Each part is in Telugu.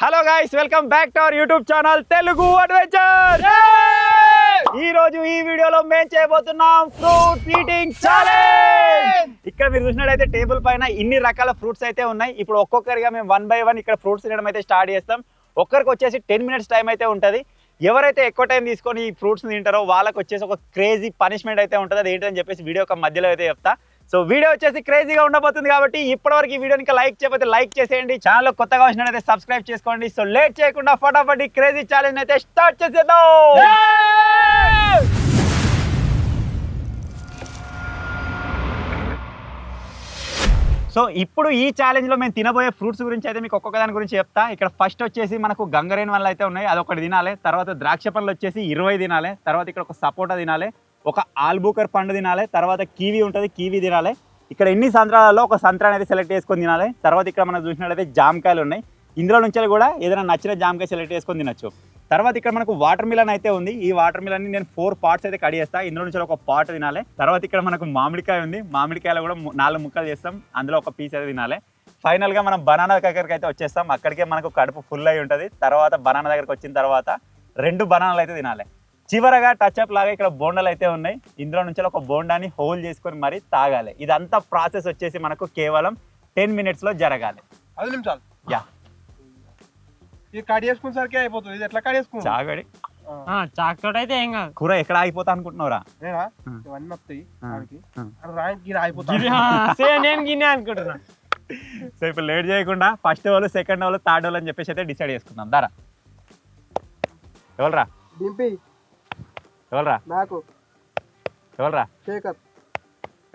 Hello guys, welcome back to our YouTube channel Telugu adventure. ఈ రోజు ఈ వీడియోలో మేము చేయబోతున్నాం ఫ్రూట్ ఈటింగ్ ఛాలెంజ్. ఇక్కడ మీరు చూసినట్లయితే టేబుల్ పైన ఇన్ని రకాల ఫ్రూట్స్ అయితే ఉన్నాయి. ఇప్పుడు ఒక్కొక్కరిగా మేము 1 by 1 ఇక్కడ ఫ్రూట్స్ తినడం అయితే స్టార్ట్ చేస్తాం. ఒక్కరికి వచ్చేసి 10 minutes టైం అయితే ఉంటుంది. ఎవరైతే ఎక్కువ టైం తీసుకొని ఈ ఫ్రూట్స్ తింటారో వాళ్ళకి వచ్చేసి ఒక క్రేజీ పనిష్మెంట్ అయితే ఉంటుంది. అది ఏంటని చెప్పేసి వీడియో ఒక మధ్యలో అయితే చెప్తా. సో వీడియో వచ్చేసి క్రేజీగా ఉండబోతుంది కాబట్టి ఇప్పటివరకు ఈ వీడియోని ఇంకా లైక్ చేయకపోతే లైక్ చేసేయండి. ఛానల్ కొత్తగా వచ్చినట్లయితే సబ్స్క్రైబ్ చేసుకోండి. సో లేట్ చేయకుండా ఫటాఫట్ ఈ క్రేజీ ఛాలెంజ్ అయితే స్టార్ట్ చేసేద్దాం. సో ఇప్పుడు ఈ ఛాలెంజ్లో మేము తినబోయే ఫ్రూట్స్ గురించి అయితే మీకు ఒక్కొక్క దాని గురించి చెప్తా. ఇక్కడ ఫస్ట్ వచ్చేసి మనకు గంగరేన్ వల్ల అయితే ఉన్నాయి, అదొకటి తినాలి. తర్వాత ద్రాక్ష పండ్లు వచ్చేసి 20 తినాలి. తర్వాత ఇక్కడ ఒక సపోటా తినాలి, ఒక ఆల్బూకర్ పండు తినాలి. తర్వాత కీవీ ఉంటుంది, కీవీ తినాలి. ఇక్కడ ఎన్ని సంత్రాలలో ఒక సంత్రా అనేది సెలెక్ట్ చేసుకొని తినాలి. తర్వాత ఇక్కడ మనం చూసినట్లయితే జామకాయలు ఉన్నాయి. ఇందులో నుంచి కూడా ఏదైనా నచ్చిన జామకాయ సెలెక్ట్ చేసుకొని తినచ్చు. తర్వాత ఇక్కడ మనకు వాటర్ మిలన్ అయితే ఉంది. ఈ వాటర్ మిలన్ నేను 4 parts అయితే కట్ చేస్తా. ఇందులో నుంచి ఒక పార్ట్ తినాలి. తర్వాత ఇక్కడ మనకు మామిడికాయ ఉంది. మామిడికాయలు కూడా 4 ముక్కలు చేస్తాం, అందులో ఒక పీస్ అయితే తినాలి. ఫైనల్ గా మనం బనానా దగ్గరికి అయితే వచ్చేస్తాం. అక్కడికే మనకు కడుపు ఫుల్ అయి ఉంటుంది. తర్వాత బనానా దగ్గరికి వచ్చిన తర్వాత 2 బనానాలు అయితే తినాలి. చివరగా టచ్ అప్ లాగా ఇక్కడ బోండాలు అయితే ఉన్నాయి. ఇందులో నుంచి ఒక బోండాని హోల్ చేసుకొని మరి తాగాలి. ఇదంతా ప్రాసెస్ వచ్చేసి మనకు కేవలం 10 minutes లో జరగాలి. 5 నిమిషాలు. యా, ఇది కట్ చేసుకునేసరికి అయిపోతుంది. ఇది ఎట్లా కట్ చేసుకుంటా చాగడి చాక్లెట్ అయితే ఏం కాదు. కూర ఎక్కడ ఆగిపోతా అనుకుంటున్నావురా? నేనా ఇవన్నీ వస్తాయి అయిపోతా. నేను గిన్నె అనుకుంటున్నా. సో ఇప్పుడు లేట్ చేయకుండా ఫస్ట్ వాళ్ళు, సెకండ్ వాళ్ళు, థర్డ్ వాళ్ళు అని చెప్పేసి అయితే డిసైడ్ చేసుకుందాం. దారా ఎవరురా? డింపి ఎవరురా? నాకు, ఎవరురా? శేఖర్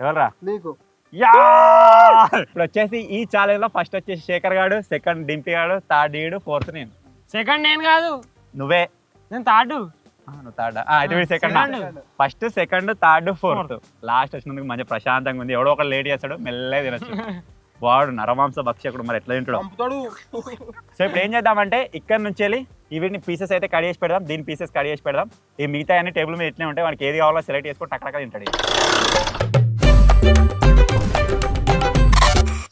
ఎవరురా? నీకు. యా! ఇప్పుడు వచ్చేసి ఈ ఛాలెంజ్ లో ఫస్ట్ వచ్చేసి శేఖర్ గాడు, సెకండ్ డింపి గాడు, థర్డ్ ఈడు, ఫోర్త్ నేను. సెకండ్ నేను కాదు, నువ్వే. నేను థర్డ్. నువ్వు థర్డ్ అయితే వీడు second. First, second, third, fourth. Last వచ్చినందుకు మంచి ప్రశాంతంగా ఉంది. ఎవడో ఒకటి లేట్ చేస్తాడు, మెల్లగా తినచ్చు. వాడు నరమాంస భక్షకుడు, మరి ఎట్లా తింటాడు. సో ఇప్పుడు ఏం చేద్దామంటే ఇక్కడ నుంచి వెళ్ళి వీటిని పీసెస్ అయితే కట్ చేసి పెడదాం. దీని పీసెస్ కట్ చేసి పెడదాం. ఈ మిగతా అన్ని టేబుల్ మీద ఇట్లనే ఉంటాయి. వాడికి ఏది కావాలో సెలెక్ట్ చేసుకొని టక్కడక్క తింటాడు.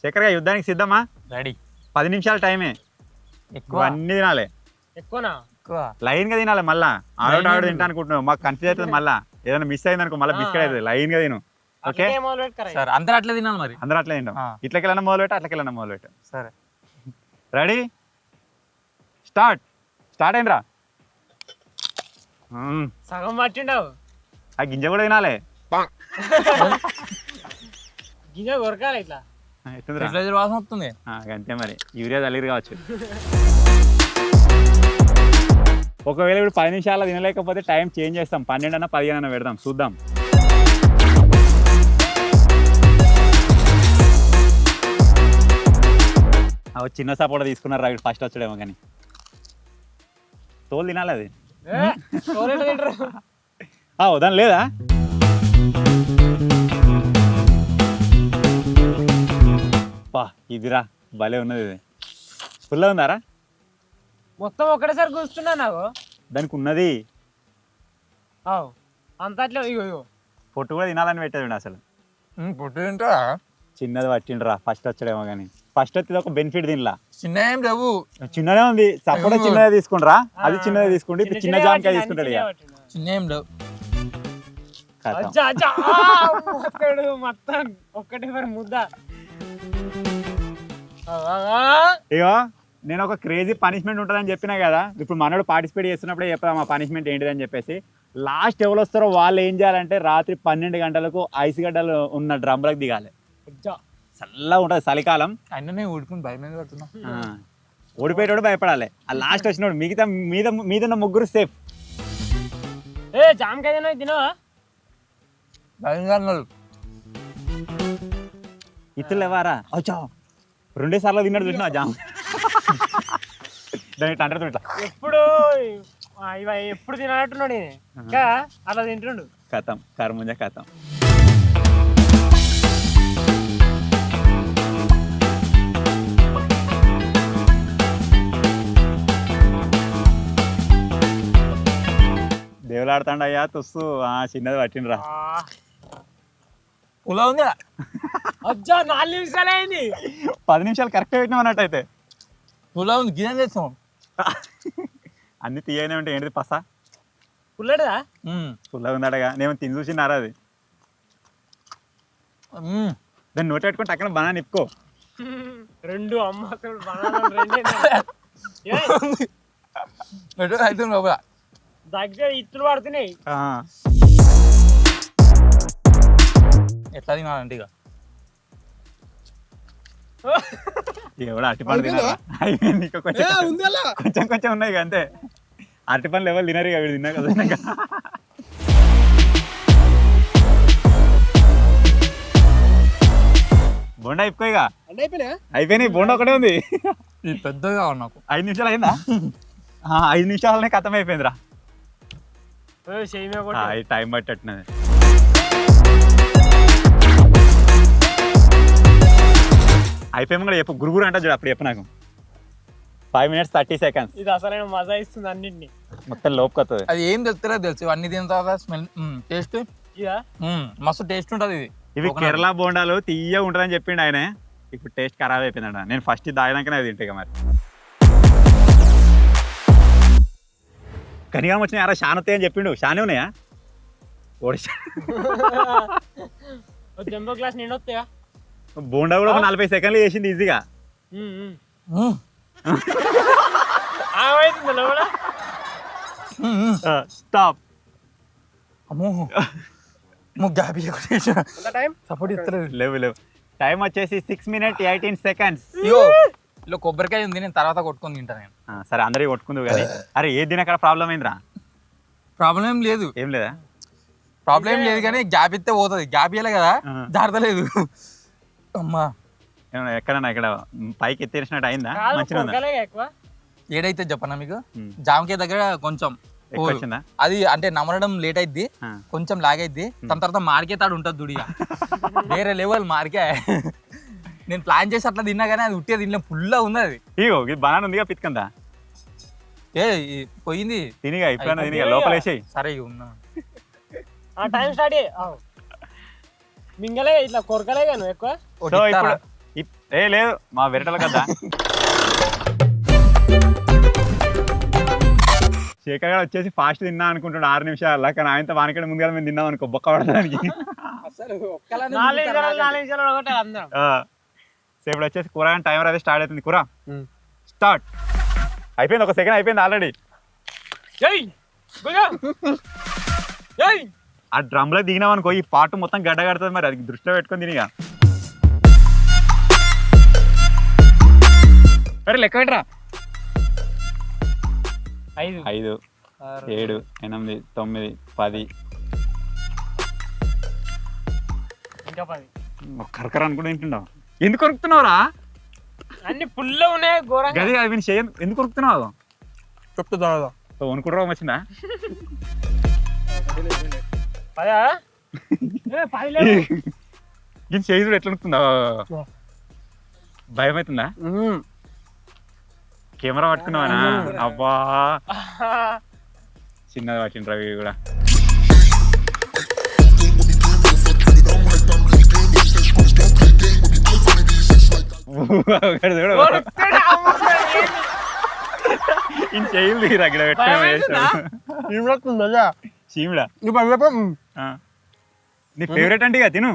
శేఖర్ గా యుద్ధానికి సిద్ధమా? రెడీ. 10 నిమిషాల టైమే. ఎక్కువ అన్ని తినాలి, ఎక్కువనా? ఎక్కువ లైన్ గా తినాలి. మళ్ళా ఆవిడ తింటా అనుకుంటున్నావు, మాకు కన్ఫ్యూజ్ అవుతుంది. మళ్ళా ఏదైనా మిస్ అయింది అనుకో మళ్ళీ బిస్కెట్ అవుతుంది. లైన్ గా తిను. ఓకే, అందరూ అట్లా తినాలి. మరి అందరూ అట్లా తింటాం. ఇట్లకెళ్ళినా మొదలు పెట్టు, అట్లకెళ్ళినా మొదలు పెట్టు. సరే, రెడీ, స్టార్ట్. స్టార్ట్ అయిందిరా. సగం పట్టిండవు. ఆ గింజ కూడా తినాలి. గింజ కొరకాలి ఇట్లా. వాసన వస్తుంది అంతే. మరి యూరియా తల్లిరు కావచ్చు. ఒకవేళ ఇప్పుడు 10 నిమిషాలు తినలేకపోతే టైం చేంజ్ చేస్తాం. 12 అన్నా 15 అన్నా పెడదాం, చూద్దాం. చిన్న సపోటా తీసుకున్నారు రాడు, ఫస్ట్ వచ్చాడేమో. కానీ తోలు తినాలి అది. దాని లేదా? పా ఇదిరా, భలే ఉన్నది. ఇది ఫుల్గా ఉందారా? మొత్తం ఒకటేసారి కూర్చున్నా నాకు. దానికి ఉన్నది అంత అట్లా. ఇగో పొట్టు కూడా తినాలని పెట్టేది అసలు. పొట్టు తింటా. చిన్నది పట్టిండ్రా, ఫస్ట్ వచ్చాడేమో. కానీ ఫస్ట్ వచ్చేది ఒక బెనిఫిట్ దీనిలా. చిన్న ఏం లేవు, చిన్నదే ఉంది. సపోటా చిన్నదే తీసుకుంటారా, అది చిన్నదే తీసుకుంటే ఇప్పుడు చిన్న జామకాయ తీసుకుంటాడు. ఇక చిన్న ఏం లేవు. మొత్తం ఒక్కటే ముద్ద. ఇగో నేను ఒక క్రేజీ పనిష్మెంట్ ఉంటుందని చెప్పినా కదా. ఇప్పుడు మనోడు పార్టిసిపేట్ చేస్తున్నప్పుడే చెప్పాము ఆ పనిష్మెంట్ ఏంటిదని చెప్పేసి. లాస్ట్ ఎవరు వస్తారో వాళ్ళు ఏం చేయాలంటే రాత్రి 12 గంటలకు ఐస్ గడ్డలు ఉన్న డ్రమ్లకు దిగాలి. చల్లగా ఉంటుంది చలికాలం. అయినా ఊడుకుని భయం పడుతున్నా. ఓడిపోయేటోడు భయపడాలి. ఆ లాస్ట్ వచ్చినోడు మిగతా మీద 3 సేఫ్. జామకాయ తినవా? ఇతరులు ఎవరా? వచ్చా 2 సార్లు తిన్నాడు చూసినా జామ్. దాని అంటే ఎప్పుడు ఎప్పుడు తినట్టున్నాడు ఇంకా అలా తింటుండు. కథం కర్ముంజ కథం. దేవులాడుతాండయ్యా తుస్సు. చిన్నది పట్టిండ్రా. పులా ఉంది. 4 నిమిషాలు అయింది. 10 నిమిషాలు కరెక్ట్ పెట్టినాం అన్నట్టయితే. పులా ఉంది, గిన్నె తెస్తాం. అన్ని తీయనే ఉంటాయి. ఏంటిది పస పుల్లడిదా పుల్లగా ఉందటగా. నేను తిని చూసినారా అది. దాన్ని నోట్ పెట్టుకుని టక్కన బనానా నిప్పుకో. రెండు అమ్మాయి అయితే లోపల దగ్గర ఇత్తులు పడుతున్నాయి. ఎట్లా తినాలంటే ఇక ఎవడ అరటిపండు తినారా? అయిపోయింది. ఇంకా కొంచెం కొంచెం ఉన్నాయి ఇక అంతే. అరటిపండ్లు ఎవరు తినరు ఇక వీడు తిన్నా కదా. బోండా అయిపోయి ఇక అయిపోయినాయి. బోండా ఒకటే ఉంది. ఇది పెద్దగా కావాలి నాకు. 5 నిమిషాలు అయిందా? 5 నిమిషాలనే ఖతం అయిపోయిందిరా. టైం పట్టేట్టున్నది. అయిపోయాము కూడా చెప్పు. గురుగురు అంటే చూడు. అప్పుడు చెప్పు నాకు. 5 minutes 30 seconds. ఇది అసలైన మజా ఇస్తుంది అన్నింటినీ. మొత్తం లోపుకొస్తుంది. అది ఏం తెలుస్తుందో తెలుసు. అన్ని తిన్న తర్వాత స్మెల్ టేస్ట్ మస్తు టేస్ట్ ఉంటుంది. ఇది ఇవి కేరళ బోండాలు తీయ ఉంటుందని చెప్పిండు ఆయన. ఇప్పుడు టేస్ట్ ఖరాబ్ అయిపోయిందంట. నేను ఫస్ట్ దాగినాకనే అది తింటే మరి. కనిగా వచ్చిన యారా షాన్ వస్తాయి అని చెప్పిండు. షానే ఉన్నాయా? జంబో క్లాస్ నేను వస్తాయా? బోండా కూడా ఒక 40 సెకండ్లు చేసింది ఈజీగా. స్టాప్. సపోర్ట్ ఇస్తలేదు. లేవు. టైం వచ్చేసి 6 minutes 18 seconds. ఇలా కొబ్బరికాయ ఉంది. నేను తర్వాత కొట్టుకొని తింటా నేను. సరే అందరికి కొట్టుకుందు కానీ. అరే ఏ దినక్కడ ప్రాబ్లం అయిందిరా? ప్రాబ్లం ఏం లేదు. ఏం లేదా? ప్రాబ్లం ఏం లేదు కానీ గ్యాప్ ఇస్తే పోతుంది. గ్యాప్ ఇవ్వలే కదా, జారతలేదు. అమ్మా ఎక్కడన్నా ఇక్కడ పైకి ఎత్తేసినట్టు అయిందా? మంచిగా ఏడైతే చెప్పనా మీకు, జామకాయ దగ్గర కొంచెం అది అంటే నమలడం లేట్ అయిద్ది, కొంచెం లాగ్ అయిద్ది. దాని తర్వాత మార్కే తాడు ఉంటుంది దుడిగా. వేరే లెవెల్ మార్కే. నేను ప్లాన్ చేసి అట్లా తిన్నా కానీ అది ఉట్టే తినలే. ఫుల్లా ఉంది అది. ఇగో ఇది బనానా ఉందిగా పిత్కందా. ఏ పోయింది తినిగా. ఇప్పుడు తినిగా లోపల వేసేయి. సరే ఉన్నా టైం స్టార్ట్ మింగలే ఇట్లా కొరకలే గాను ఎక్కువ. ఏ లేదు మా వెరటల కదా. శేఖర్ గారు వచ్చేసి ఫాస్ట్ తిన్నా అనుకుంటాడు 6 నిమిషాల. కానీ ఆయనతో వానికంటే ముందుగా మేము తిన్నాం అనుకో బొక్క పడడానికి. ఇప్పుడు వచ్చేసి కూర టైమర్ అయితే స్టార్ట్ అవుతుంది. కూర స్టార్ట్ అయిపోయింది. 1 సెకండ్ అయిపోయింది ఆల్రెడీ. ఆ డ్రమ్ లో దిగినాం అనుకో ఈ పాటు మొత్తం గడ్డ కడుతుంది. మరి అది దృష్టిలో పెట్టుకొని తినిగా. అరే లెక్క పెట్టరా. 5 7 8 9 10 ఇంకా 10. కరకర అనుకుంటూ తింటున్నావు. ఎందుకు కొరుకుతున్నావురా? అన్ని పుల్లో ఉన్నాయి ఘోరంగా. గది అవి ఎందుకు కొరుకుతున్నావు? చెప్తా వణుకుడు వచ్చిందా? ఇది చేయుడు ఎట్లా అనుకుందా? భయం అవుతుందా? కెమెరా పట్టుకున్నావా? అబ్బా చిన్నది పట్టిన రవి కూడా. చేయుడు దగ్గర పెట్టుకున్నా. చీమిడా నీ ఫేవరెట్ అంటే ఇక తిను.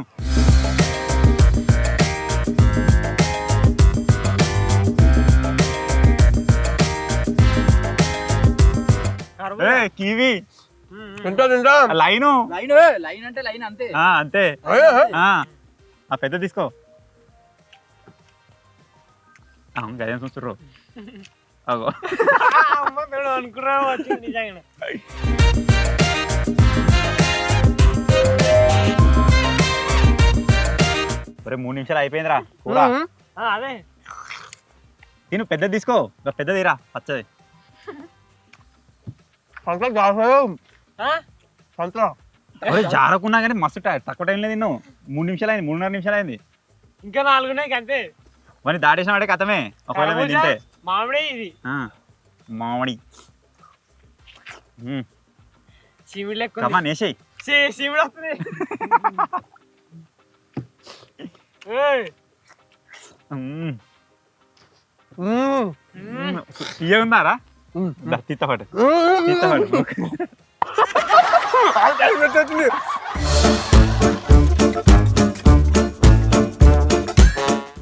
కివి లైన్ అంటే లైన్ అంతే. అంతే. ఆ పెద్ద తీసుకో. గదేం చూస్తుర్రు అగో. అనుకున్నా నిజంగా. ఒరే 3 నిమిషాలు అయిపోయిందిరా కూర. అదే తిను. పెద్ద తీసుకో. పెద్ద తీరా పచ్చది. జారకున్నా కానీ మస్తు తక్కువ టైంలో తిన్నావు. 3 నిమిషాలు అయింది. 3.5 నిమిషాలు అయింది. ఇంకా 4 ఉన్నాయి అంతే. మరి దాటేసిన వాడే కథమే. ఒకవేళ మేము తింటే మామిడి ఇది మామిడి చీమిడి లెక్క కమా నేసేయి. చీమిడి వస్తుంది. ఇయ్య ఉందారా? తిత్తపాటు తిత్తపాటు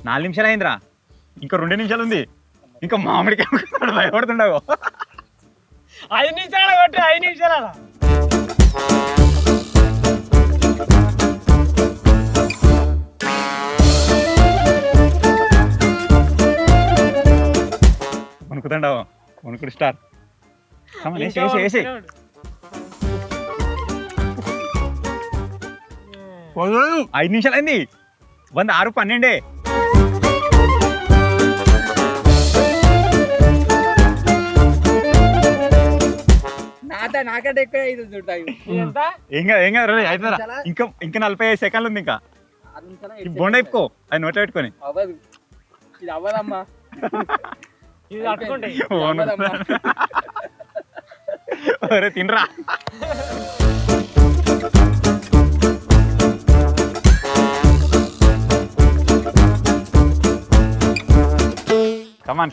4 నిమిషాలు అయిందిరా, ఇంకా 2 నిమిషాలు ఉంది. ఇంకా మామిడికాయ భయపడుతుండవు. 5 నిమిషాలు కొట్టి 5 నిమిషాలు వణుకుతుండవు. వణుకుడు స్టార్. వేసి 5 నిమిషాలు అయింది. 106-12. నాకంటే ఎక్కువ అవుతుంది చూడతాయి. ఎంత ఏం కాదు అవుతుందా? ఇంకా 45 సెకండ్లు ఉంది. ఇంకా బొండ ఇప్పుకో, అది నోట్లో పెట్టుకొని. అవ్వదు, ఇది అవ్వదమ్మా. ఇది పట్టుకుంటే ఒరే తినరా.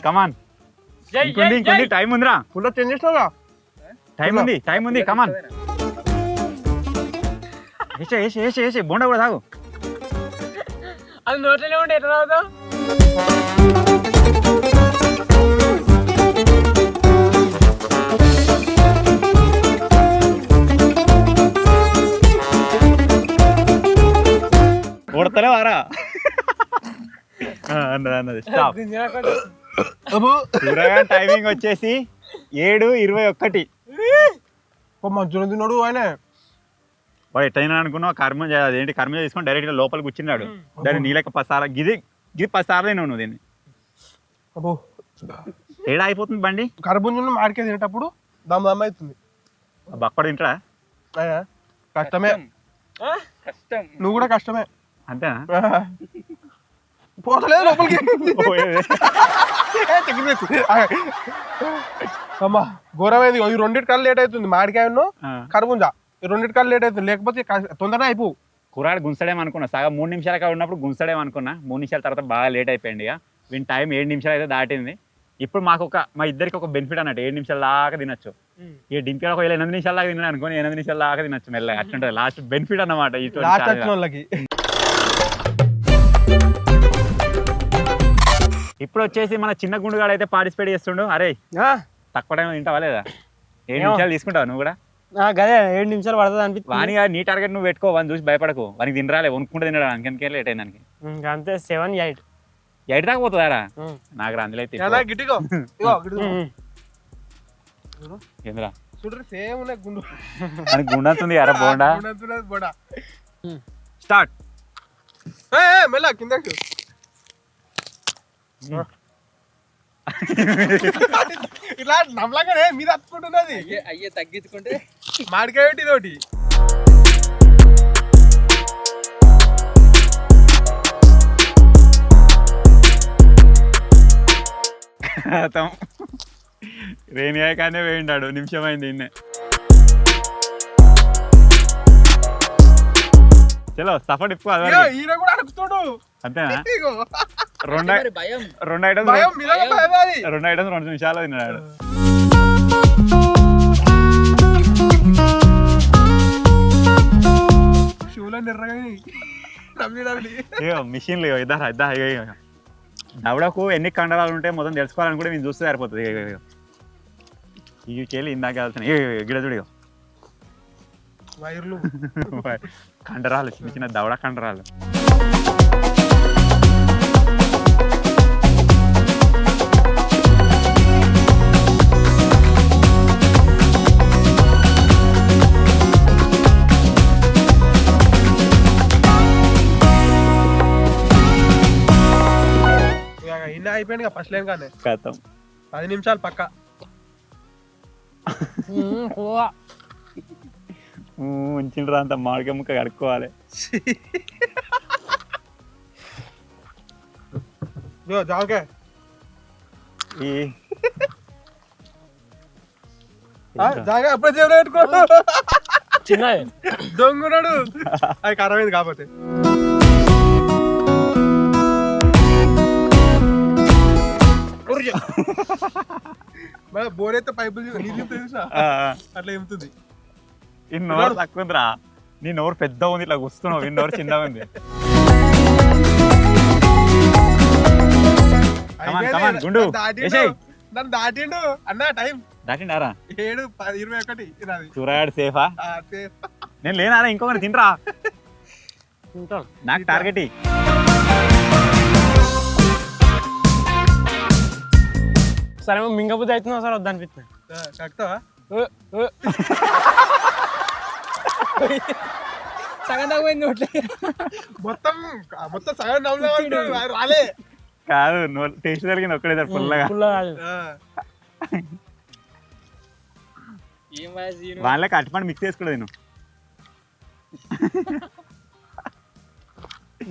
కమాన్ ఇంకొంది టైం ఉందిరా. ఫుల్ చేంజ్ చేసినావుగా. టైం ఉంది కమాన్. వేసి బోండా కూడా తాగు. అది నోట్లోనే ఉంటే ఎట్లా తాగుతావు? ఓడతలే వారా అన్నది. స్టాప్. టైమింగ్ వచ్చేసి 7:21. మంచిగా తిన్నాడు ఆయన. వాడు ఎట్టయినా అనుకున్నావు కర్మ అదేంటి కర్మ చేసుకొని డైరెక్ట్ గా లోపలికి కూర్చున్నాడు. దాన్ని నీళ్ళకి 10 సార్లు గిది 10 సార్లు అయినావు నువ్వు దీన్ని. అబ్బో ఏడా అయిపోతుంది బండి. కర్బూజా మాడికే తినేటప్పుడు దమ్ అవుతుంది. బక్కడు తింటాడా? కష్టమే. కష్టం. నువ్వు కూడా కష్టమే. అంతేనా? పోతలేదు లోపలికి. అమ్మా ఘోరమైంది. ఈ 2 కళ్ళు లేట్ అవుతుంది. మాడికాయను కర్బూజా ఈ 2 కళ్ళు లేట్ అవుతుంది. లేకపోతే తొందరగా అయిపోవు. కూరాడు గుంసడేమనుకున్నా సగం 3 నిమిషాలు కాడ ఉన్నప్పుడు గుంసడేమనుకున్నా. 3 నిమిషాల తర్వాత బాగా లేట్ అయిపోయింది. ఇక వీని టైం 7 నిమిషాలు అయితే దాటింది. ఇప్పుడు మా ఇద్దరికి ఒక బెనిఫిట్ అన్నట్టు 7 నిమిషాల దాకా తినొచ్చు. ఇక డింపి ఒక 8 నిమిషాల దాకా తిన్నాను అనుకోని 8 నిమిషాల దాకా తినొచ్చు మెల్లగా. అట్లుంటుంది లాస్ట్ బెనిఫిట్ అన్నమాట. ఇప్పుడు వచ్చేసి మన చిన్న గుండుగాడు అయితే పార్టిసిపేట్ చేస్తుండు. అరే తక్కువ టైం తింటావా లేదా? 7 నిమిషాలు తీసుకుంటావు నువ్వు కూడా? అదే 7 నిమిషాలు పడుతుంది అనిపిస్తుంది. వాని నీ టార్గెట్ నువ్వు పెట్టుకో. వాని చూసి భయపడకు. వానికి తినరాలే వణుకుంటే తినడా అందుకే లేట్ అయింది దానికి. అంతే 7, 8 దాకా పోతుందారా? నాకు అందులో అయితే ఏంద్రా సేమ్ గుండు మనకి గుండంతుంది అరే బోండా. స్టార్ట్. మెల్ల కిందకి ఇలా నమ్మలంగానే మీద అత్తుకుంటున్నది. అయ్యే తగ్గించుకుంటే మాడికాయ తోటి రేణిగాయ కానీ వేయిండాడు. నిమిషం అయింది ఇన్నే. చలో సఫర్ ఇప్పు. ఈయన కూడా అడుగుతాడు అంతేనా? భయం 2 ఐటమ్స్ 2 నిమిషాలు తిన్నాడు. మిషన్లు ఇద్దరు దవడకు ఎన్ని కండరాలు ఉంటాయి మొత్తం తెలుసుకోవాలని కూడా మేము చూస్తే సరిపోతుంది. ఇవి చేయాలి ఇందాక వెళ్తున్నాయి. గిడజుడిగా కండరాలు చిన్న చిన్న దవడ కండరాలు. ఇన్న అయిపోయింది ఫస్ట్ లైన్ కానీ కథం 10 నిమిషాలు పక్క. ఉంచిండ్రా అంత మామిడికాయ ముక్క కడుక్కోవాలి. జామకాయ జాగా అప్పుడే దేవుడు పెట్టుకోడు. చిన్న దొంగనాడు అది ఖరాబైంది కాకపోతే. బోర్ అయితే పైపులు నీళ్ళు తెలుసా ఆ, అట్లా ఏముతుంది ఈ నోరు తక్కువ ఉందిరా, నీ నోరు పెద్ద ఉంది ఇట్లా కూస్తున్నావు, ఈ నోరు చిన్నగా ఉంది. Come on, గుండు ఏసేయ్. నన్ను దాటిండు అన్న టైం దాటిండారా 7:21 నాది. చూరాడు సేఫా? safe. నేను లేనారా, ఇంకొకటి తినరా, నాకు టార్గెట్ ఇయ్యి. సరే మింగబుద్ధి అవుతుందా సార్ వద్దు అనిపిస్తుంది. కరెక్టా సగం దాకా పోయింది నోట్లే. మొత్తం మొత్తం సగం నవ్వులు రాలే. కాదు, టేస్ట్ కలిగింది ఒక్కడే సార్ ఫుల్గా. ఏం వాసి వాళ్ళకి అటుపండి మిక్స్ చేసుకుంటా నేను.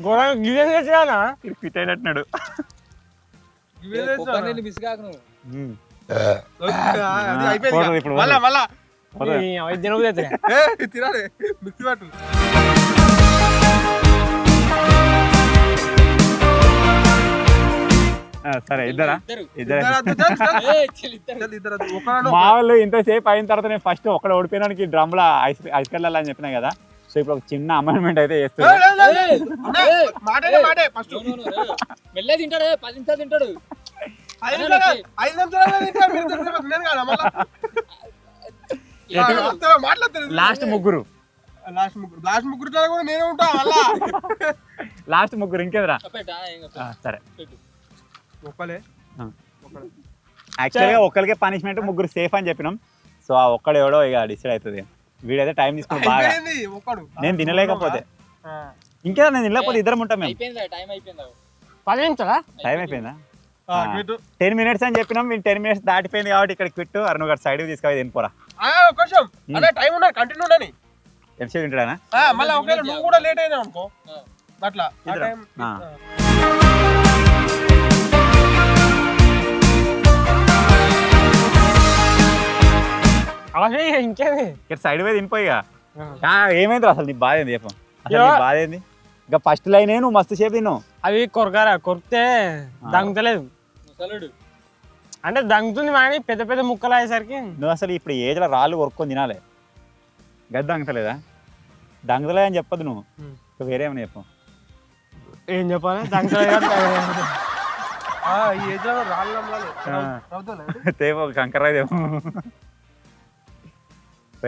గోడ గిజన్ చేయాలా ఫిట్ అయినట్టున్నాడు. మిస్ కాక నువ్వు పోతుంది ఇప్పుడు, మళ్ళా మళ్ళా పోతుంది. తినాలి మిక్సీ పట్టు. సరే ఇద్దరా ఇద్దరు. మా వాళ్ళు ఇంతసేపు అయిన తర్వాత నేను ఫస్ట్ ఒక్కడ ఓడిపోయినానికి డ్రమ్ లో ఐస్ కట్టాలని అని చెప్పినా కదా. సో ఇప్పుడు ఒక చిన్న అమెండ్మెంట్ అయితే చేస్తున్నా. మెల్లే తింటాడు, 10 నిమిషాలు తింటాడు. లాస్ట్ ముగ్గురు నేనే ఉంటా మళ్ళా. లాస్ట్ ముగ్గురు ఇంకేదరా. సరే యాక్చువల్గా ఒక్కరికే పనిష్మెంట్, ముగ్గురు సేఫ్ అని చెప్పినాం. సో ఆ ఒక్కడు ఎవడో ఇక డిసైడ్ అవుతుంది. వీడైతే టైం తీసుకుని బాగా, నేను తినలేకపోతే ఇంకేదా, నేను తినలేకపోతే ఇద్దరం ఉంటాం మేము. 10 నిమిషాలా టైం అయిపోయిందా? 10 minutes అని చెప్పినాం. మేము 10 minutes దాటిపోయింది కాబట్టి ఇక్కడ క్విట్. అరుణ్ గారు సైడ్ తీసుకొని తినిపోరా. టైం ఉన్నా కంటిన్యూ ఉండని ఎంతసేపు తింటాడా? మళ్ళీ ఒకవేళ నువ్వు కూడా లేట్ అయినా అనుకో అట్లా. ఇంకేది ఇక్కడ సైడ్ పోయి తినిపోయిగా. ఏమైంది అసలు నీ బాధ ఏంది చెప్పు, అసలు నీ బాధ ఏంది? ఇంకా ఫస్ట్ లైన్ నువ్వు మస్తు సేపు తిన్నావు. అవి కొరకరా, కొరికితే దంగుతలేదు. అంటే దంగుతుంది కానీ పెద్ద పెద్ద ముక్కలు అయ్యేసరికి. నువ్వు అసలు ఇప్పుడు ఏజ్లో రాళ్ళు కొరుక్కొని తినాలి, గది దంగతలేదా? దంగతలే అని చెప్పదు నువ్వు, ఇంకా వేరే ఏమైనా చెప్పు. ఏం చెప్పాలి, దంగతలేదు. తేపో కంకర్రా తేపో.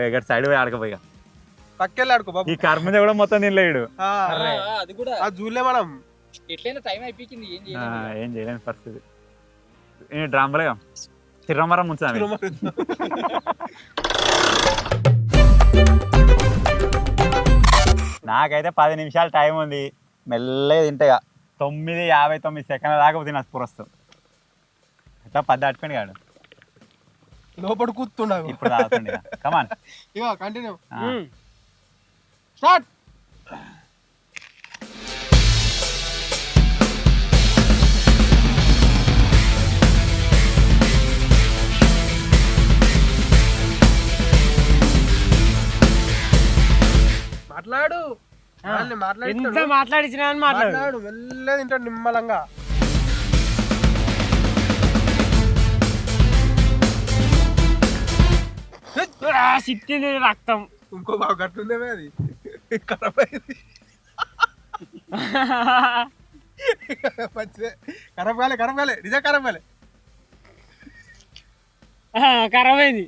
ఇక్కడ సైడ్ పోయి ఆడకపోయిగా పక్కెళ్ళి ఆడుకో బాబు. ఈ కర్మ కూడా మొత్తం తినలేడు. చూడలే మనం ఏం చేయలేని పరిస్థితి. డ్రామాలే తిరమరం ఉంచాను. నాకైతే 10 నిమిషాలు టైం ఉంది. మెల్లగా తింటా 9:59 సెకండ్ల దాకా తిన స్ఫూరస్తు. అట్లా 10 దాటిపోయింది కాడు, లోపల కూర్చుండవు. ఇప్పుడు తాగుతుండే. కమాన్ ఇగో కంటిన్యూ స్టార్ట్. మాట్లాడు, ఎంత మాట్లాడించినా మాట్లాడు. వెళ్ళే తింటాడు నిమ్మలంగా. సిట్టింది రక్తం. ఇంకో బాగా గట్టుందేమే, అది ఖరాబ్ అయింది. ఖరాబ్ కాలే నిజం ఖరాబ్ కాలే. ఖరాబ్ అయింది.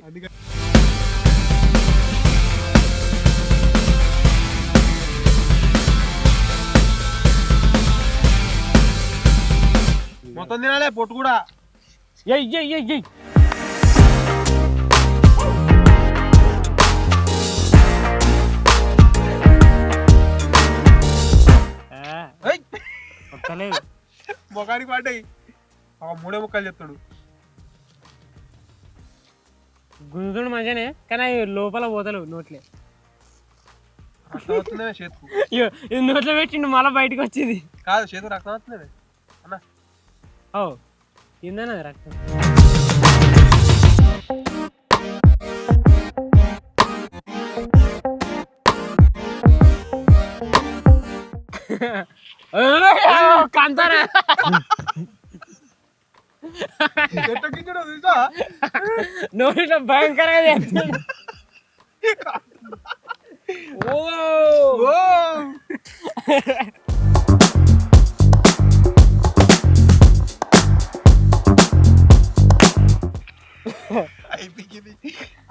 మొత్తం తినాలే, పొట్టు కూడా. మొగాడికి పడ్డాయి. 3 ముక్కలు చెప్తాడు. గుంజుడు మంచిగానే, కానీ అవి లోపల పోతలేవు నోట్లే. రక్తం వస్తుందే చేతుకు. ఇది నోట్లో పెట్టిండు మళ్ళీ బయటకు వచ్చింది. కాదు, చేతుకు రక్తం వస్తుంది అన్న. ఓ ఇందనా రక్తం. కంతారా ఎట్టకించడం చూసా నోటిలో భయంకరంగా చేస్తున్నాడు. ఓ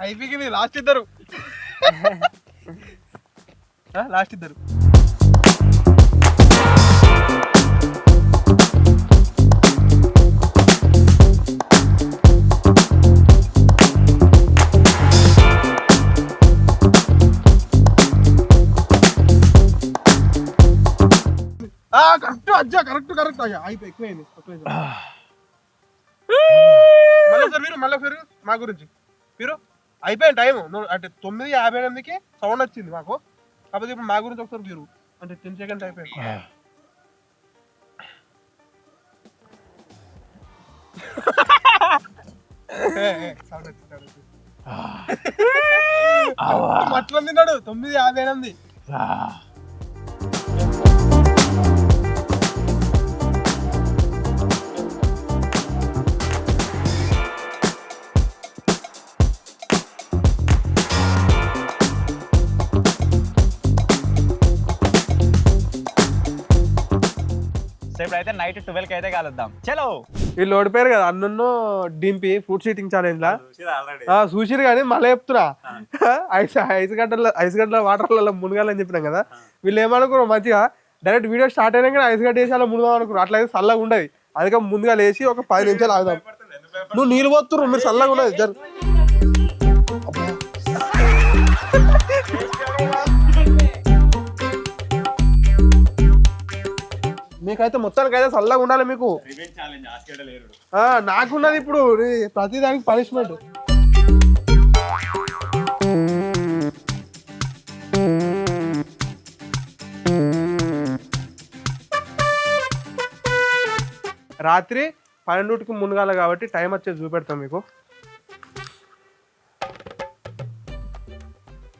అయిపోయింది లాస్ట్ ఇద్దరు లాస్ట్ ఇద్దరు కరెక్ట్ అజ్జా కరెక్ట్ అయ్యా అయిపోయి ఎక్కువైంది మళ్ళీ ఒకసారి మా గురించి మీరు అయిపోయింది టైం అంటే 9:58కి సౌండ్ వచ్చింది మాకు కాకపోతే ఇప్పుడు మా గురించి ఒకసారి మీరు అంటే 10 సెకండ్స్ అయిపోయింది మట్ల తిన్నాడు 9:58. సో ఇప్పుడైతే నైట్ 12కి అయితే కలుద్దాం. చలో వీళ్ళు ఓడిపోయారు కదా అన్నో డింపి ఫ్రూట్ షీటింగ్ ఛాలెంజ్ లా చూసిరు కానీ మళ్ళీ చెప్తున్నా ఐస్ గడ్డల వాటర్లలో మునగాలని చెప్పినాం కదా. వీళ్ళు ఏమనుకున్నారు మంచిగా డైరెక్ట్ వీడియో స్టార్ట్ అయినా కానీ ఐస్ గడ్డ వేసి అలా మునగాం అనుకున్నారు. అట్లయితే చల్లగా ఉండదు. అందుకే ముందుగా లేచి ఒక 10 నిమిషాలు ఆగుదాం. నువ్వు నీళ్ళు పోతున్నారు మీరు చల్లగా ఉన్నది మీకైతే మొత్తానికైతే చల్లగా ఉండాలి. మీకు నాకున్నది ఇప్పుడు ప్రతి దానికి పనిష్మెంట్. రాత్రి 12కి మునగాలి కాబట్టి టైం వచ్చేది చూపెడతాం మీకు.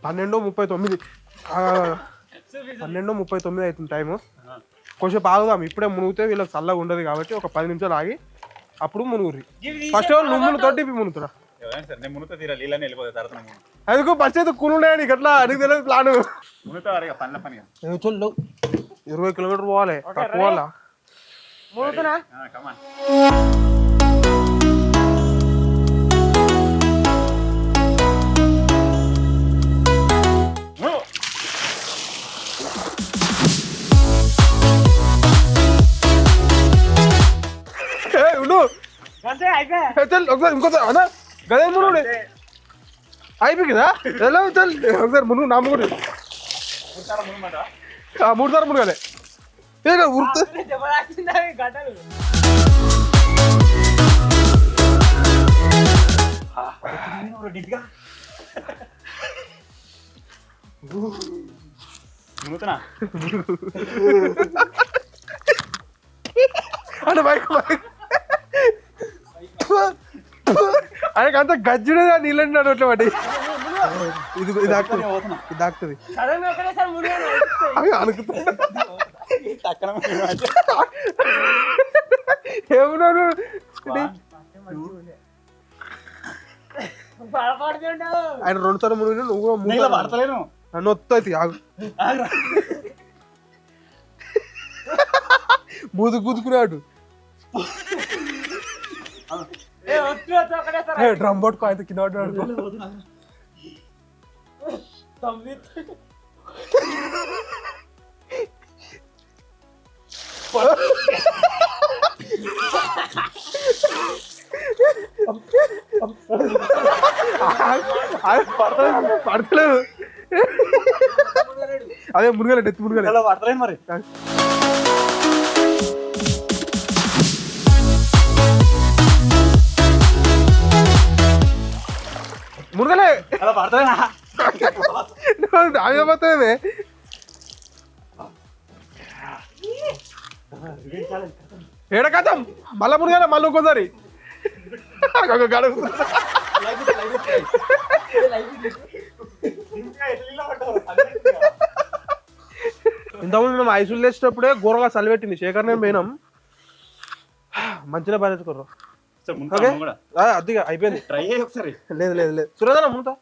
12:39 అవుతుంది టైము. కొంచెం ఆగుదాం. ఇప్పుడే మునిగితే వీళ్ళకి చల్లగా ఉండదు కాబట్టి ఒక 10 నిమిషాలు ఆగి అప్పుడు మునుగురి. ఫస్ట్ నువ్వు మునుగుతోటి మునుగుతున్నా అందుకు ఫస్ట్ అయితే కూలున్నాయని అట్లా అడిగి తెలియదు ప్లాన్. 20 కిలోమీటర్ పోవాలి పోవాలా. ఒకసారి ఇంకోసారి అన్నా గదే మునుగుడు అయిపోయి కదా ఎలా ఒకసారి మునుగు నా మునుగుడు 3 సార్లు మునగాలి. అంటే బైక్ ఆయనకు అంత గజ్జుడే నీళ్ళని అట్లా వాటి ఇది దాక్తుంది ఏమన్నాను ఆయన 2 సార్లు మునిగి నువ్వు పడతలేను నన్ను వస్తుంది ఆగు గుద్దుకున్నాడు. డ్రమ్ పట్టుకో అయితే కింద పడ్డాడు. పడతలేదు అదే మునగలేదు ఎత్తి మునగలేదు పడతలేదు మరి. మునగలే అలా పడతానే ఏడ కథం మళ్ళా మునగాల మళ్ళీ ఇంకోసారి ఇంతకుముందు మేము ఐసులు తెచ్చినప్పుడే ఘోరంగా చలిపెట్టింది. శేఖర్ నేను పోయినాం మంచిగా పనిచేసుకుర్రు. ఓకే అదిగా అయిపోయింది. ట్రై చేయి ఒకసారి. లేదు లేదు లేదు సురేంద్ర ముంతా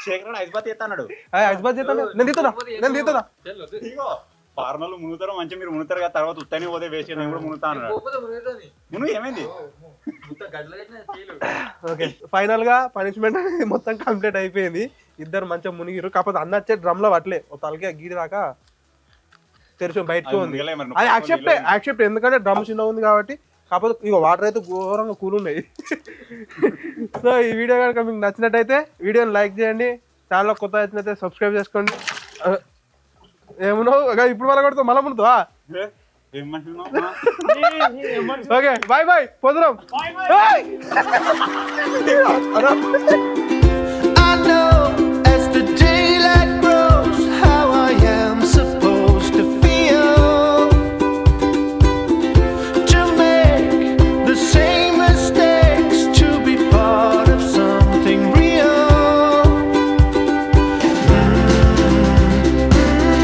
శేఖర్ ఐస్ బాత్ చేస్తాడు. ఐస్ బాత్ చేస్తాను నేను తీస్తున్నా. ఇగో ఫార్మల్ మునుగుతారు మంచిగా మీరు మునుగుతారు కదా తర్వాత ఉత్తని పోతే వేసి నేను కూడా మునుగుతా అన్నాడు. మును ఏమైంది? ఓకే ఫైనల్ గా పనిష్మెంట్ అనేది మొత్తం కంప్లీట్ అయిపోయింది. ఇద్దరు మంచిగా మునిగిరు. కాకపోతే అన్న వచ్చే డ్రమ్ లో పట్టలే తలకే గీడి దాకా తెరిచి బయటకు ఉంది. అది యాక్సెప్ట్ ఎందుకంటే డ్రమ్ చిన్న ఉంది కాబట్టి. కాకపోతే ఇక వాటర్ అయితే ఘోరంగా కూల్ ఉన్నాయి. సో ఈ వీడియో కనుక మీకు నచ్చినట్టయితే వీడియోని లైక్ చేయండి. ఛానల్ కొత్త వచ్చినట్లయితే సబ్స్క్రైబ్ చేసుకోండి. ఏమన్నా ఇప్పుడు మళ్ళీ కొడుతావు మళ్ళీ మునుతావా? Okay bye bye పోదురాం.